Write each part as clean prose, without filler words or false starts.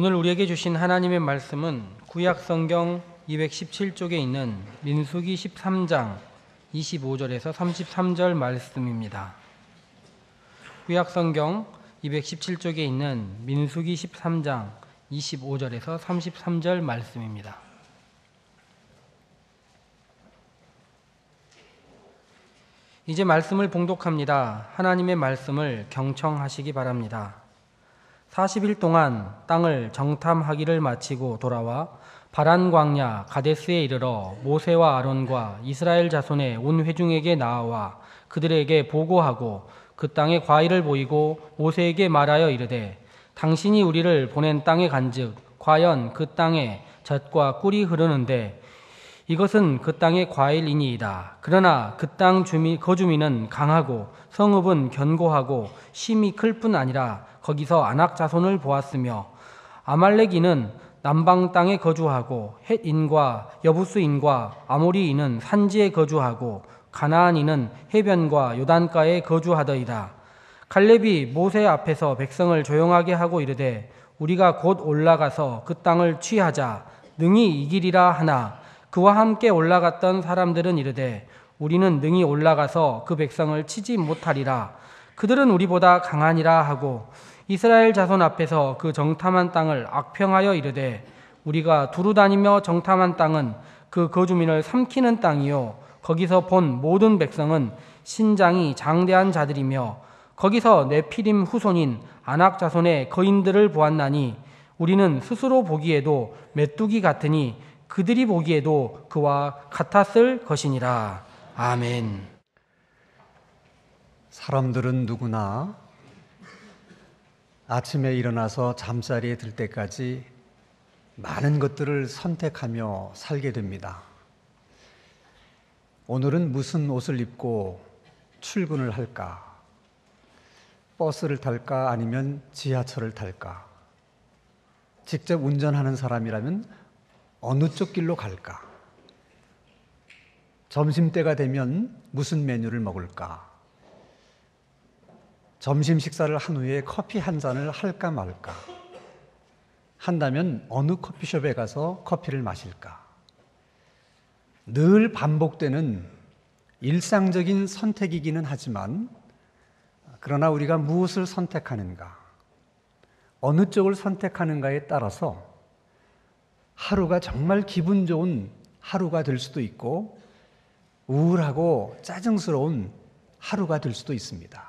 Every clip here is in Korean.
오늘 우리에게 주신 하나님의 말씀은 구약 성경 217쪽에 있는 민수기 13장 25절에서 33절 말씀입니다. 구약 성경 217쪽에 있는 민수기 13장 25절에서 33절 말씀입니다. 이제 말씀을 봉독합니다. 하나님의 말씀을 경청하시기 바랍니다. 40일 동안 땅을 정탐하기를 마치고 돌아와 바란 광야 가데스에 이르러 모세와 아론과 이스라엘 자손의 온 회중에게 나아와 그들에게 보고하고 그 땅에 과일을 보이고 모세에게 말하여 이르되 당신이 우리를 보낸 땅에 간즉 과연 그 땅에 젖과 꿀이 흐르는데 이것은 그 땅의 과일이니이다. 그러나 그 땅 거주민은 강하고 성읍은 견고하고 심이 클 뿐 아니라 거기서 아낙 자손을 보았으며 아말렉인은 남방 땅에 거주하고 헷인과 여부스인과 아모리인은 산지에 거주하고 가나안인은 해변과 요단가에 거주하더이다. 갈렙이 모세 앞에서 백성을 조용하게 하고 이르되 우리가 곧 올라가서 그 땅을 취하자 능히 이기리라 하나 그와 함께 올라갔던 사람들은 이르되 우리는 능히 올라가서 그 백성을 치지 못하리라. 그들은 우리보다 강하니라 하고 이스라엘 자손 앞에서 그 정탐한 땅을 악평하여 이르되 우리가 두루 다니며 정탐한 땅은 그 거주민을 삼키는 땅이요 거기서 본 모든 백성은 신장이 장대한 자들이며 거기서 네피림 후손인 아낙 자손의 거인들을 보았나니 우리는 스스로 보기에도 메뚜기 같으니 그들이 보기에도 그와 같았을 것이니라. 아멘. 사람들은 누구나 아침에 일어나서 잠자리에 들 때까지 많은 것들을 선택하며 살게 됩니다. 오늘은 무슨 옷을 입고 출근을 할까? 버스를 탈까? 아니면 지하철을 탈까? 직접 운전하는 사람이라면 어느 쪽 길로 갈까? 점심때가 되면 무슨 메뉴를 먹을까? 점심 식사를 한 후에 커피 한 잔을 할까 말까? 한다면 어느 커피숍에 가서 커피를 마실까? 늘 반복되는 일상적인 선택이기는 하지만 그러나 우리가 무엇을 선택하는가? 어느 쪽을 선택하는가에 따라서 하루가 정말 기분 좋은 하루가 될 수도 있고 우울하고 짜증스러운 하루가 될 수도 있습니다.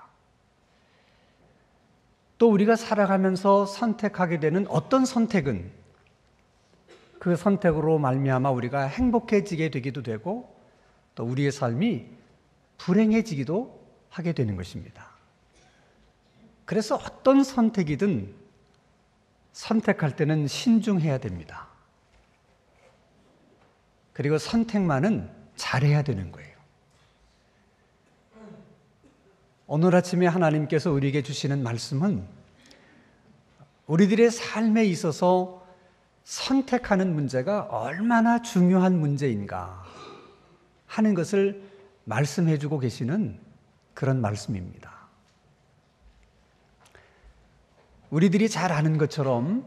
또 우리가 살아가면서 선택하게 되는 어떤 선택은 그 선택으로 말미암아 우리가 행복해지게 되기도 되고 또 우리의 삶이 불행해지기도 하게 되는 것입니다. 그래서 어떤 선택이든 선택할 때는 신중해야 됩니다. 그리고 선택만은 잘해야 되는 거예요. 오늘 아침에 하나님께서 우리에게 주시는 말씀은 우리들의 삶에 있어서 선택하는 문제가 얼마나 중요한 문제인가 하는 것을 말씀해 주고 계시는 그런 말씀입니다. 우리들이 잘 아는 것처럼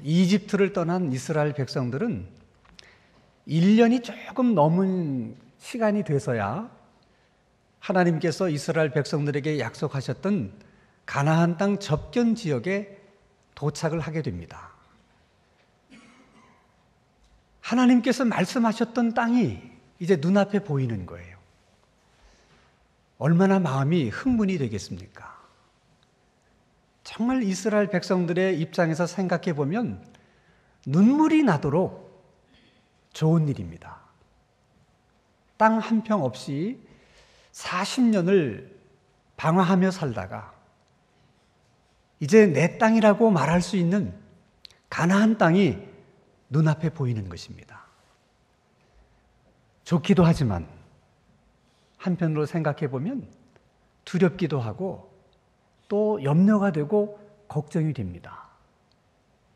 이집트를 떠난 이스라엘 백성들은 1년이 조금 넘은 시간이 돼서야 하나님께서 이스라엘 백성들에게 약속하셨던 가나안 땅 접견 지역에 도착을 하게 됩니다. 하나님께서 말씀하셨던 땅이 이제 눈앞에 보이는 거예요. 얼마나 마음이 흥분이 되겠습니까? 정말 이스라엘 백성들의 입장에서 생각해 보면 눈물이 나도록 좋은 일입니다. 땅 한 평 없이 40년을 방황하며 살다가 이제 내 땅이라고 말할 수 있는 가나안 땅이 눈앞에 보이는 것입니다. 좋기도 하지만 한편으로 생각해 보면 두렵기도 하고 또 염려가 되고 걱정이 됩니다.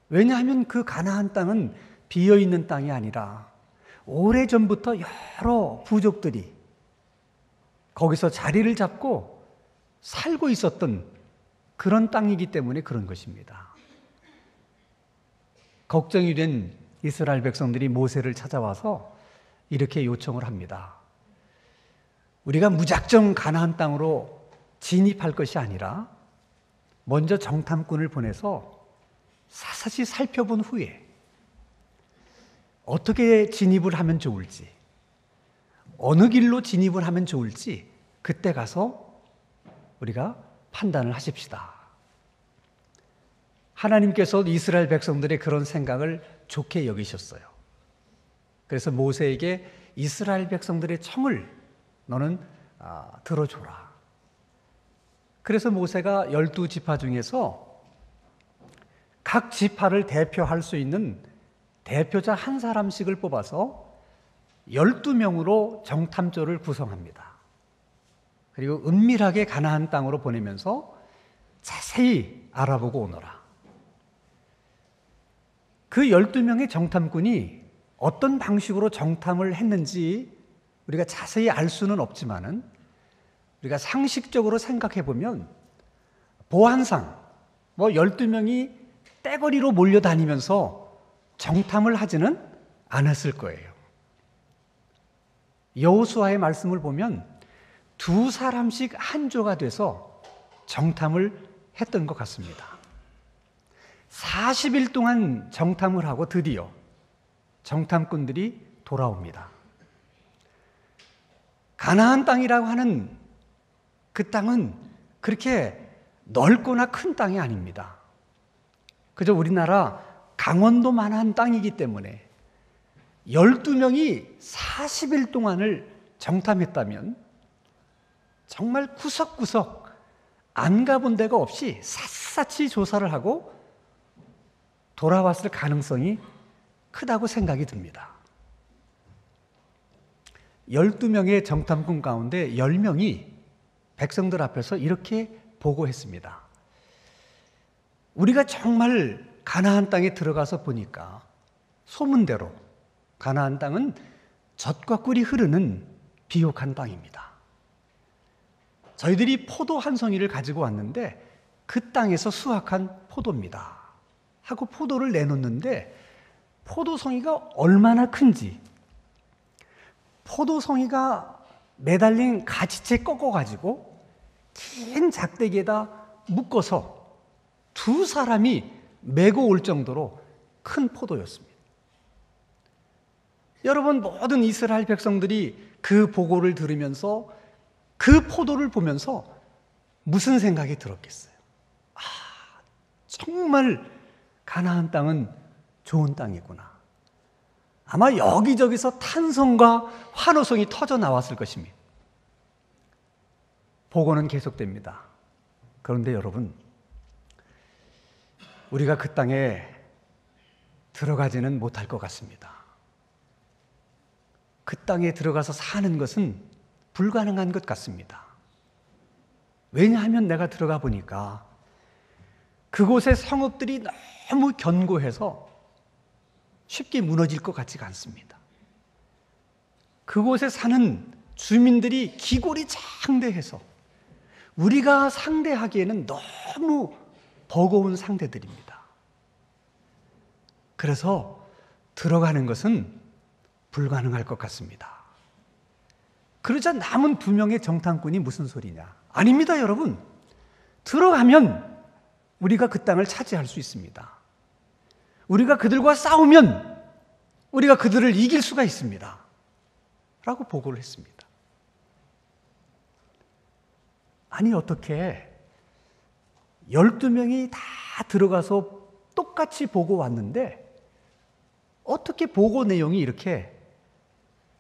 왜냐하면 그 가나안 땅은 비어있는 땅이 아니라 오래전부터 여러 부족들이 거기서 자리를 잡고 살고 있었던 그런 땅이기 때문에 그런 것입니다. 걱정이 된 이스라엘 백성들이 모세를 찾아와서 이렇게 요청을 합니다. 우리가 무작정 가나안 땅으로 진입할 것이 아니라 먼저 정탐꾼을 보내서 사사시 살펴본 후에 어떻게 진입을 하면 좋을지, 어느 길로 진입을 하면 좋을지 그때 가서 우리가 판단을 하십시다. 하나님께서 이스라엘 백성들의 그런 생각을 좋게 여기셨어요. 그래서 모세에게 이스라엘 백성들의 청을 너는 들어줘라. 그래서 모세가 12지파 중에서 각 지파를 대표할 수 있는 대표자 한 사람씩을 뽑아서 12명으로 정탐조를 구성합니다. 그리고 은밀하게 가나안 땅으로 보내면서 자세히 알아보고 오너라. 그 12명의 정탐꾼이 어떤 방식으로 정탐을 했는지 우리가 자세히 알 수는 없지만은 우리가 상식적으로 생각해 보면 보안상 12명이 떼거리로 몰려다니면서 정탐을 하지는 않았을 거예요. 여호수아의 말씀을 보면 2사람씩 한 조가 돼서 정탐을 했던 것 같습니다. 40일 동안 정탐을 하고 드디어 정탐꾼들이 돌아옵니다. 가나안 땅이라고 하는 그 땅은 그렇게 넓거나 큰 땅이 아닙니다. 그저 우리나라 강원도만한 땅이기 때문에 12명이 40일 동안을 정탐했다면 정말 구석구석 안 가본 데가 없이 샅샅이 조사를 하고 돌아왔을 가능성이 크다고 생각이 듭니다. 12명의 정탐꾼 가운데 10명이 백성들 앞에서 이렇게 보고했습니다. 우리가 정말 가나안 땅에 들어가서 보니까 소문대로 가나안 땅은 젖과 꿀이 흐르는 비옥한 땅입니다. 저희들이 포도 한 송이를 가지고 왔는데 그 땅에서 수확한 포도입니다 하고 포도를 내놓는데 포도송이가 얼마나 큰지 포도송이가 매달린 가지채 꺾어가지고 긴 작대기에다 묶어서 2사람이 메고 올 정도로 큰 포도였습니다. 여러분, 모든 이스라엘 백성들이 그 보고를 들으면서 그 포도를 보면서 무슨 생각이 들었겠어요? 정말 가나안 땅은 좋은 땅이구나. 아마 여기저기서 탄성과 환호성이 터져 나왔을 것입니다. 보고는 계속됩니다. 그런데 여러분, 우리가 그 땅에 들어가지는 못할 것 같습니다. 그 땅에 들어가서 사는 것은 불가능한 것 같습니다. 왜냐하면 내가 들어가 보니까 그곳의 성읍들이 너무 견고해서 쉽게 무너질 것 같지가 않습니다. 그곳에 사는 주민들이 기골이 장대해서 우리가 상대하기에는 너무 버거운 상대들입니다. 그래서 들어가는 것은 불가능할 것 같습니다. 그러자 남은 2명의 정탐꾼이 무슨 소리냐? 아닙니다, 여러분. 들어가면 우리가 그 땅을 차지할 수 있습니다. 우리가 그들과 싸우면 우리가 그들을 이길 수가 있습니다. 라고 보고를 했습니다. 아니, 어떻게 12명이 다 들어가서 똑같이 보고 왔는데 어떻게 보고 내용이 이렇게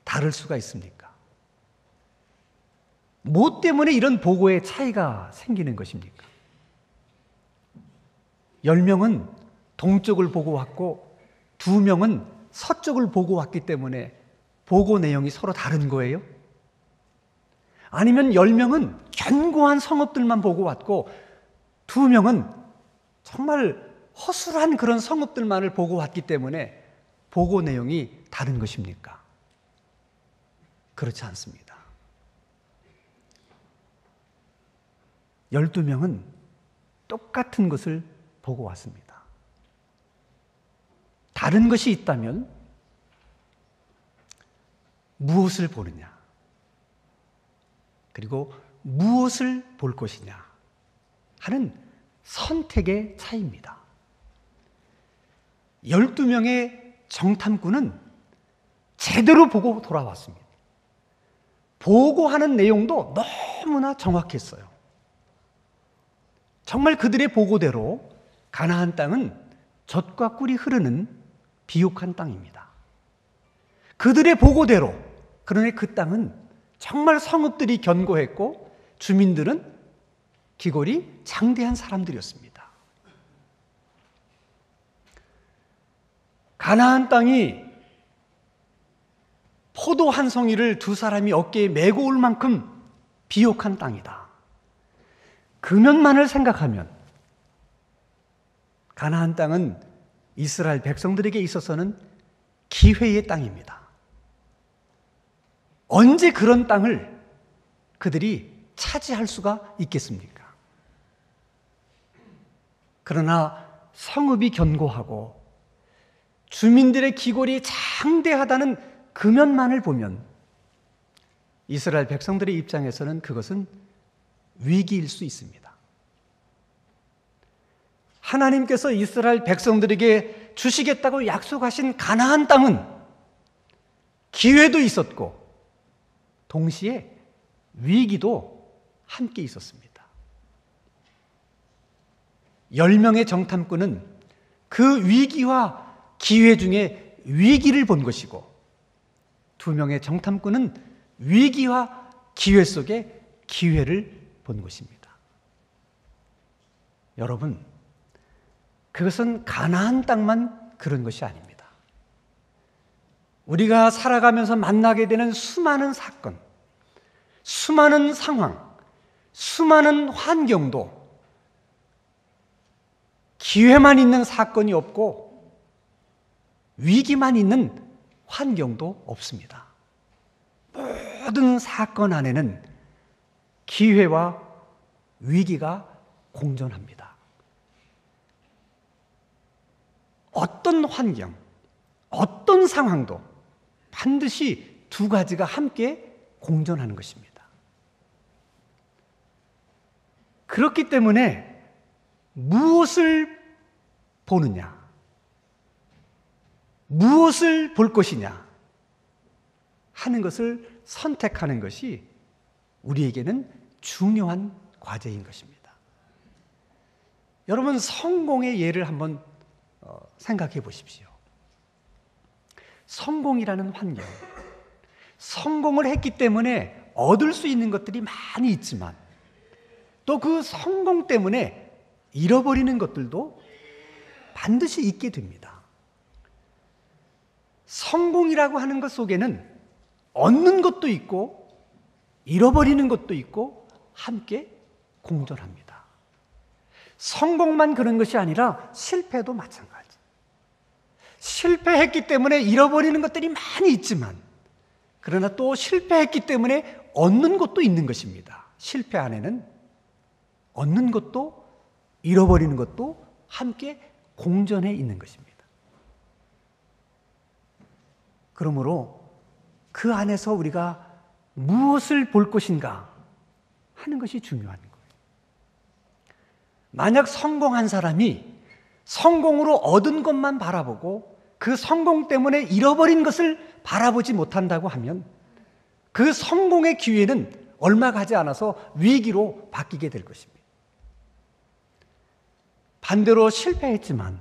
다를 수가 있습니까? 뭐 때문에 이런 보고에 차이가 생기는 것입니까? 10명은 동쪽을 보고 왔고 2명은 서쪽을 보고 왔기 때문에 보고 내용이 서로 다른 거예요? 아니면 10명은 견고한 성읍들만 보고 왔고 2명은 정말 허술한 그런 성읍들만을 보고 왔기 때문에 보고 내용이 다른 것입니까? 그렇지 않습니다. 12명은 똑같은 것을 보고 왔습니다. 다른 것이 있다면 무엇을 보느냐? 그리고 무엇을 볼 것이냐? 하는 선택의 차이입니다. 12명의 정탐꾼은 제대로 보고 돌아왔습니다. 보고하는 내용도 너무나 정확했어요. 정말 그들의 보고대로 가나안 땅은 젖과 꿀이 흐르는 비옥한 땅입니다. 그들의 보고대로, 그러니 그 땅은 정말 성읍들이 견고했고 주민들은 기골이 장대한 사람들이었습니다. 가나안 땅이 포도 한 송이를 두 사람이 어깨에 메고 올 만큼 비옥한 땅이다. 그면만을 생각하면 가나안 땅은 이스라엘 백성들에게 있어서는 기회의 땅입니다. 언제 그런 땅을 그들이 차지할 수가 있겠습니까? 그러나 성읍이 견고하고 주민들의 기골이 장대하다는 그면만을 보면 이스라엘 백성들의 입장에서는 그것은 위기일 수 있습니다. 하나님께서 이스라엘 백성들에게 주시겠다고 약속하신 가나안 땅은 기회도 있었고 동시에 위기도 함께 있었습니다. 10명의 정탐꾼은 그 위기와 기회 중에 위기를 본 것이고 2명의 정탐꾼은 위기와 기회 속에 기회를 본 것입니다. 여러분, 그것은 가나안 땅만 그런 것이 아닙니다. 우리가 살아가면서 만나게 되는 수많은 사건, 수많은 상황, 수많은 환경도 기회만 있는 사건이 없고 위기만 있는 환경도 없습니다. 모든 사건 안에는 기회와 위기가 공존합니다. 어떤 환경, 어떤 상황도 반드시 두 가지가 함께 공존하는 것입니다. 그렇기 때문에 무엇을 보느냐, 무엇을 볼 것이냐 하는 것을 선택하는 것이 우리에게는 중요한 과제인 것입니다. 여러분, 성공의 예를 한번 생각해 보십시오. 성공이라는 환경, 성공을 했기 때문에 얻을 수 있는 것들이 많이 있지만 또 그 성공 때문에 잃어버리는 것들도 반드시 있게 됩니다. 성공이라고 하는 것 속에는 얻는 것도 있고 잃어버리는 것도 있고 함께 공존합니다. 성공만 그런 것이 아니라 실패도 마찬가지. 실패했기 때문에 잃어버리는 것들이 많이 있지만 그러나 또 실패했기 때문에 얻는 것도 있는 것입니다. 실패 안에는 얻는 것도 잃어버리는 것도 함께 공존해 있는 것입니다. 그러므로 그 안에서 우리가 무엇을 볼 것인가 하는 것이 중요한 거예요. 만약 성공한 사람이 성공으로 얻은 것만 바라보고 그 성공 때문에 잃어버린 것을 바라보지 못한다고 하면 그 성공의 기회는 얼마 가지 않아서 위기로 바뀌게 될 것입니다. 반대로 실패했지만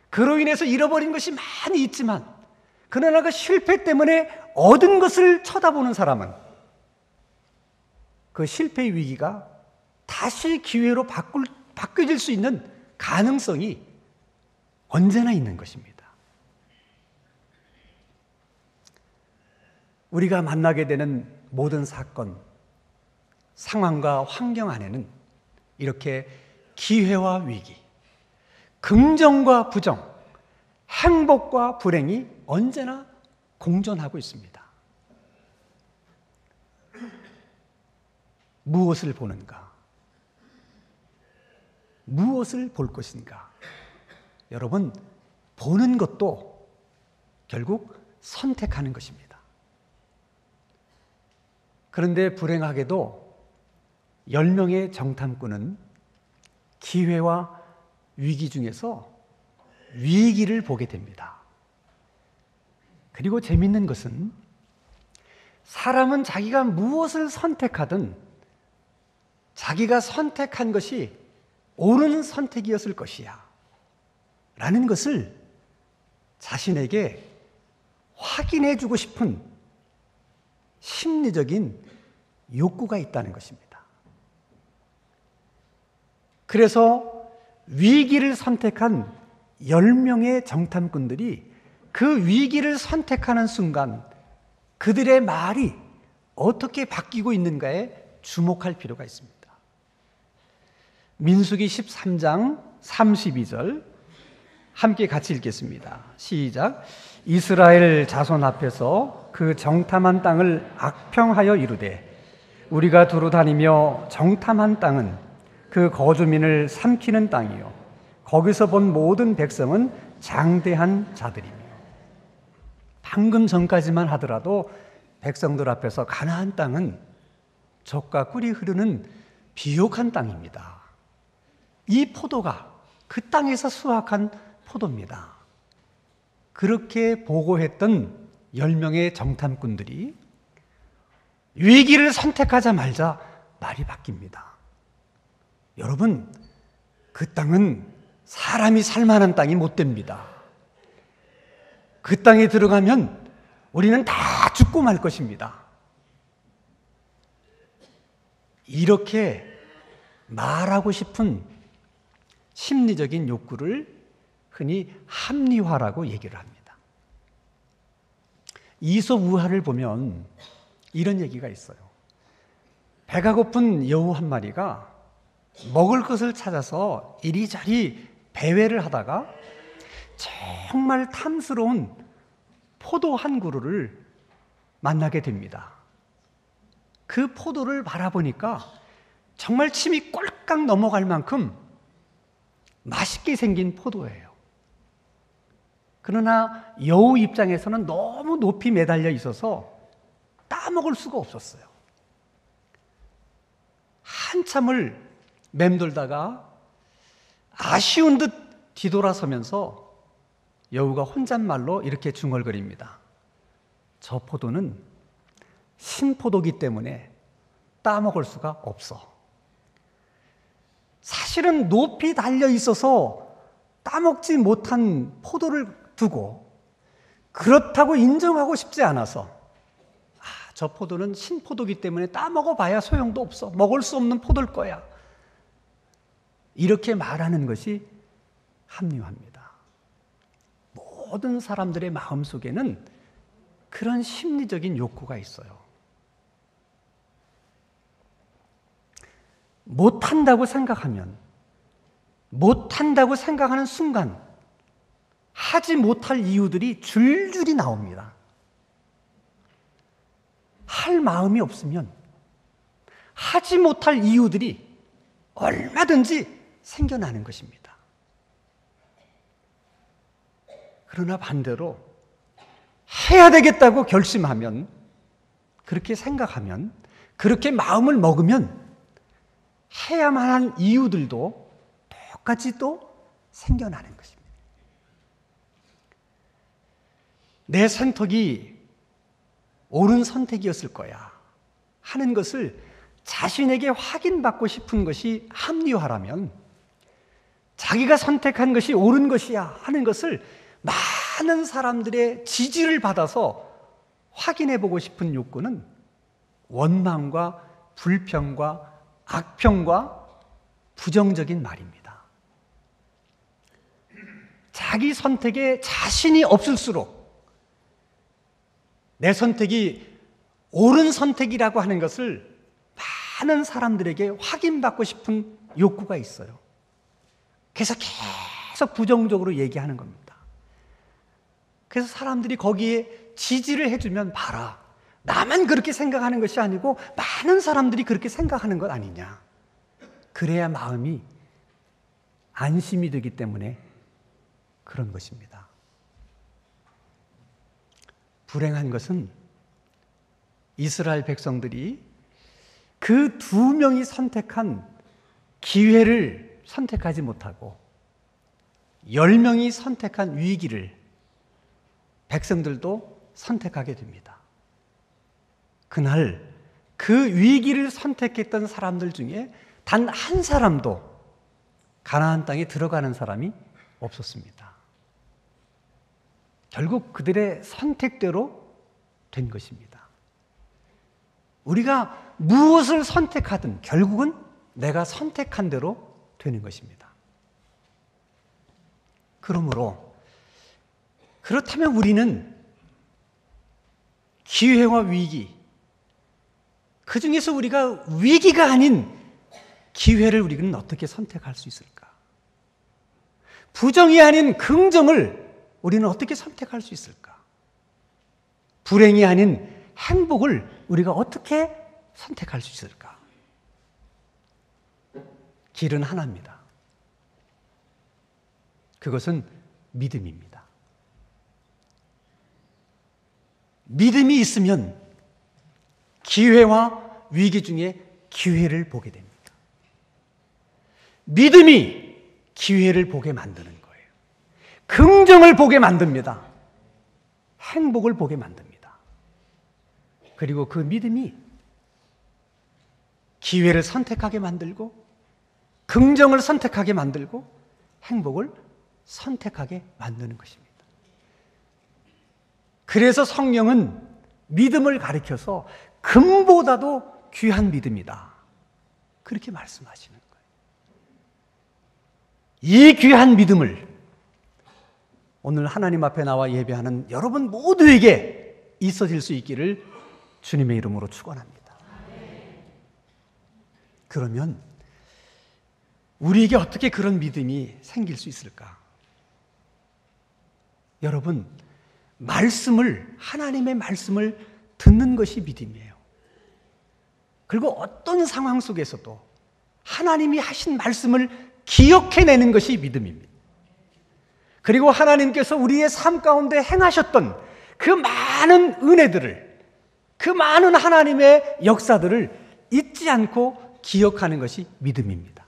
그로 인해서 잃어버린 것이 많이 있지만 그러나 그 실패 때문에 얻은 것을 쳐다보는 사람은 그 실패의 위기가 다시 기회로 바뀌어질 수 있는 가능성이 언제나 있는 것입니다. 우리가 만나게 되는 모든 사건, 상황과 환경 안에는 이렇게 기회와 위기, 긍정과 부정, 행복과 불행이 언제나 공존하고 있습니다. 무엇을 보는가? 무엇을 볼 것인가? 여러분, 보는 것도 결국 선택하는 것입니다. 그런데 불행하게도 10명의 정탐꾼은 기회와 위기 중에서 위기를 보게 됩니다. 그리고 재밌는 것은 사람은 자기가 무엇을 선택하든 자기가 선택한 것이 옳은 선택이었을 것이야 라는 것을 자신에게 확인해 주고 싶은 심리적인 욕구가 있다는 것입니다. 그래서 위기를 선택한 10명의 정탐꾼들이 그 위기를 선택하는 순간 그들의 말이 어떻게 바뀌고 있는가에 주목할 필요가 있습니다. 민수기 13장 32절 함께 같이 읽겠습니다. 시작. 이스라엘 자손 앞에서 그 정탐한 땅을 악평하여 이르되 우리가 두루 다니며 정탐한 땅은 그 거주민을 삼키는 땅이요 거기서 본 모든 백성은 장대한 자들이며. 방금 전까지만 하더라도 백성들 앞에서 가나안 땅은 젖과 꿀이 흐르는 비옥한 땅입니다. 이 포도가 그 땅에서 수확한 포도입니다. 그렇게 보고했던 10명의 정탐꾼들이 위기를 선택하자마자 말이 바뀝니다. 여러분, 그 땅은 사람이 살만한 땅이 못 됩니다. 그 땅에 들어가면 우리는 다 죽고 말 것입니다. 이렇게 말하고 싶은 심리적인 욕구를 흔히 합리화라고 얘기를 합니다. 이솝우화를 보면 이런 얘기가 있어요. 배가 고픈 여우 한 마리가 먹을 것을 찾아서 이리저리 배회를 하다가 정말 탐스러운 포도 한 그루를 만나게 됩니다. 그 포도를 바라보니까 정말 침이 꼴깍 넘어갈 만큼 맛있게 생긴 포도예요. 그러나 여우 입장에서는 너무 높이 매달려 있어서 따먹을 수가 없었어요. 한참을 맴돌다가 아쉬운 듯 뒤돌아서면서 여우가 혼잣말로 이렇게 중얼거립니다. 저 포도는 신포도기 때문에 따먹을 수가 없어. 사실은 높이 달려 있어서 따먹지 못한 포도를 두고 그렇다고 인정하고 싶지 않아서 저 포도는 신포도기 때문에 따먹어봐야 소용도 없어. 먹을 수 없는 포도일 거야. 이렇게 말하는 것이 합리화입니다. 모든 사람들의 마음속에는 그런 심리적인 욕구가 있어요. 못한다고 생각하면, 못한다고 생각하는 순간 하지 못할 이유들이 줄줄이 나옵니다. 할 마음이 없으면 하지 못할 이유들이 얼마든지 생겨나는 것입니다. 그러나 반대로 해야 되겠다고 결심하면, 그렇게 생각하면, 그렇게 마음을 먹으면 해야만 한 이유들도 똑같이 또 생겨나는 것입니다. 내 선택이 옳은 선택이었을 거야 하는 것을 자신에게 확인받고 싶은 것이 합리화라면, 자기가 선택한 것이 옳은 것이야 하는 것을 많은 사람들의 지지를 받아서 확인해 보고 싶은 욕구는 원망과 불평과 악평과 부정적인 말입니다. 자기 선택에 자신이 없을수록 내 선택이 옳은 선택이라고 하는 것을 많은 사람들에게 확인받고 싶은 욕구가 있어요. 그래서 계속 부정적으로 얘기하는 겁니다. 그래서 사람들이 거기에 지지를 해주면 봐라, 나만 그렇게 생각하는 것이 아니고 많은 사람들이 그렇게 생각하는 것 아니냐. 그래야 마음이 안심이 되기 때문에 그런 것입니다. 불행한 것은 이스라엘 백성들이 그 두 명이 선택한 기회를 선택하지 못하고 10명이 선택한 위기를 백성들도 선택하게 됩니다. 그날 그 위기를 선택했던 사람들 중에 단 한 사람도 가나안 땅에 들어가는 사람이 없었습니다. 결국 그들의 선택대로 된 것입니다. 우리가 무엇을 선택하든 결국은 내가 선택한 대로 되는 것입니다. 그렇다면 우리는 기회와 위기, 그 중에서 우리가 위기가 아닌 기회를 우리는 어떻게 선택할 수 있을까? 부정이 아닌 긍정을 우리는 어떻게 선택할 수 있을까? 불행이 아닌 행복을 우리가 어떻게 선택할 수 있을까? 길은 하나입니다. 그것은 믿음입니다. 믿음이 있으면 기회와 위기 중에 기회를 보게 됩니다. 믿음이 기회를 보게 만드는 거예요. 긍정을 보게 만듭니다. 행복을 보게 만듭니다. 그리고 그 믿음이 기회를 선택하게 만들고 긍정을 선택하게 만들고 행복을 선택하게 만드는 것입니다. 그래서 성령은 믿음을 가리켜서 금보다도 귀한 믿음이다. 그렇게 말씀하시는 거예요. 이 귀한 믿음을 오늘 하나님 앞에 나와 예배하는 여러분 모두에게 있어질 수 있기를 주님의 이름으로 축원합니다. 그러면 우리에게 어떻게 그런 믿음이 생길 수 있을까? 여러분, 하나님의 말씀을 듣는 것이 믿음이에요. 그리고 어떤 상황 속에서도 하나님이 하신 말씀을 기억해내는 것이 믿음입니다. 그리고 하나님께서 우리의 삶 가운데 행하셨던 그 많은 은혜들을, 그 많은 하나님의 역사들을 잊지 않고 기억하는 것이 믿음입니다.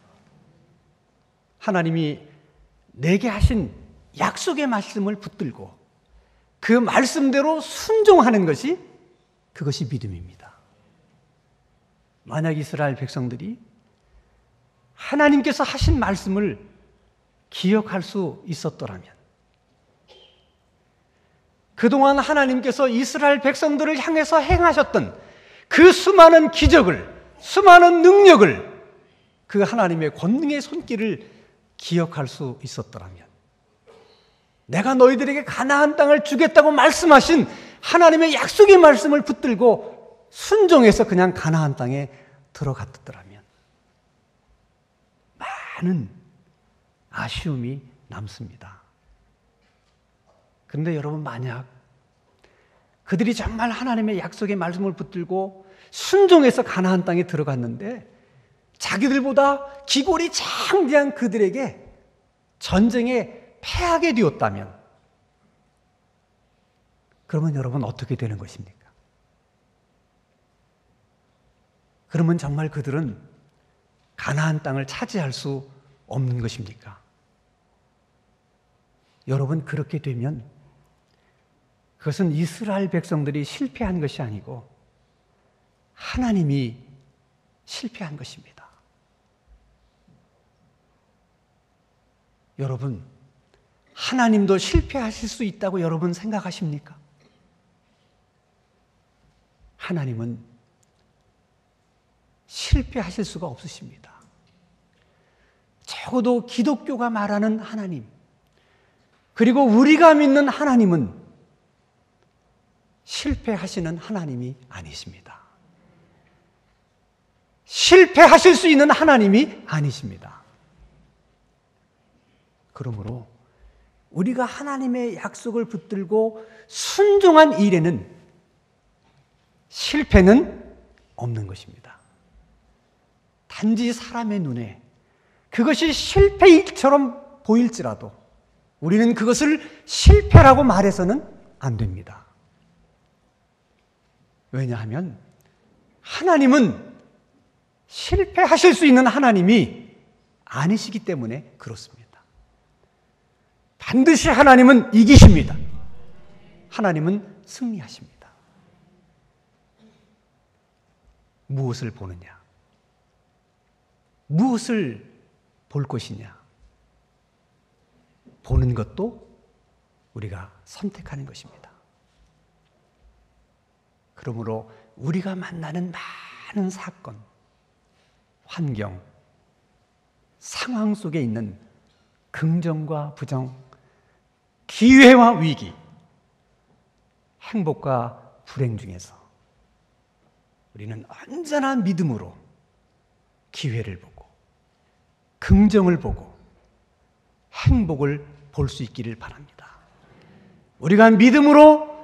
하나님이 내게 하신 약속의 말씀을 붙들고 그 말씀대로 순종하는 것이 그것이 믿음입니다. 만약 이스라엘 백성들이 하나님께서 하신 말씀을 기억할 수 있었더라면, 그동안 하나님께서 이스라엘 백성들을 향해서 행하셨던 그 수많은 기적을, 수많은 능력을, 그 하나님의 권능의 손길을 기억할 수 있었더라면, 내가 너희들에게 가나안 땅을 주겠다고 말씀하신 하나님의 약속의 말씀을 붙들고 순종해서 그냥 가나안 땅에 들어갔더라면 많은 아쉬움이 남습니다. 그런데 여러분, 만약 그들이 정말 하나님의 약속의 말씀을 붙들고 순종해서 가나안 땅에 들어갔는데 자기들보다 기골이 장대한 그들에게 전쟁에 패하게 되었다면, 그러면 여러분 어떻게 되는 것입니까? 그러면 정말 그들은 가나안 땅을 차지할 수 없는 것입니까? 여러분, 그렇게 되면 그것은 이스라엘 백성들이 실패한 것이 아니고 하나님이 실패한 것입니다. 여러분, 하나님도 실패하실 수 있다고 여러분 생각하십니까? 하나님은 실패하실 수가 없으십니다. 적어도 기독교가 말하는 하나님, 그리고 우리가 믿는 하나님은 실패하시는 하나님이 아니십니다. 실패하실 수 있는 하나님이 아니십니다. 그러므로 우리가 하나님의 약속을 붙들고 순종한 일에는 실패는 없는 것입니다. 단지 사람의 눈에 그것이 실패일처럼 보일지라도 우리는 그것을 실패라고 말해서는 안 됩니다. 왜냐하면 하나님은 실패하실 수 있는 하나님이 아니시기 때문에 그렇습니다. 반드시 하나님은 이기십니다. 하나님은 승리하십니다. 무엇을 보느냐? 무엇을 볼 것이냐? 보는 것도 우리가 선택하는 것입니다. 그러므로 우리가 만나는 많은 사건, 환경, 상황 속에 있는 긍정과 부정, 기회와 위기, 행복과 불행 중에서 우리는 언제나 믿음으로 기회를 보고 긍정을 보고 행복을 볼 수 있기를 바랍니다. 우리가 믿음으로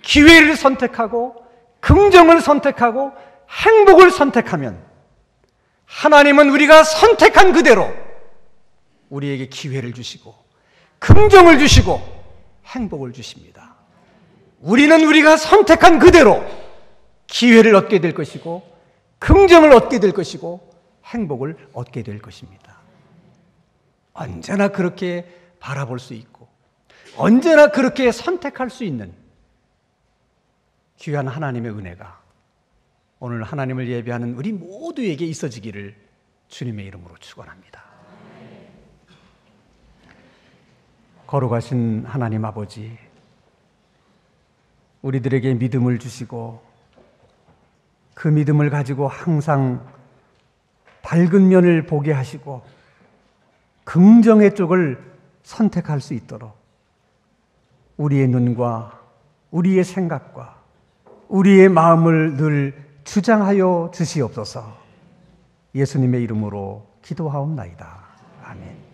기회를 선택하고 긍정을 선택하고 행복을 선택하면 하나님은 우리가 선택한 그대로 우리에게 기회를 주시고 긍정을 주시고 행복을 주십니다. 우리는 우리가 선택한 그대로 기회를 얻게 될 것이고 긍정을 얻게 될 것이고 행복을 얻게 될 것입니다. 언제나 그렇게 바라볼 수 있고 언제나 그렇게 선택할 수 있는 귀한 하나님의 은혜가 오늘 하나님을 예배하는 우리 모두에게 있어지기를 주님의 이름으로 축원합니다. 거룩하신 하나님 아버지, 우리들에게 믿음을 주시고 그 믿음을 가지고 항상 밝은 면을 보게 하시고 긍정의 쪽을 선택할 수 있도록 우리의 눈과 우리의 생각과 우리의 마음을 늘 주장하여 주시옵소서. 예수님의 이름으로 기도하옵나이다. 아멘.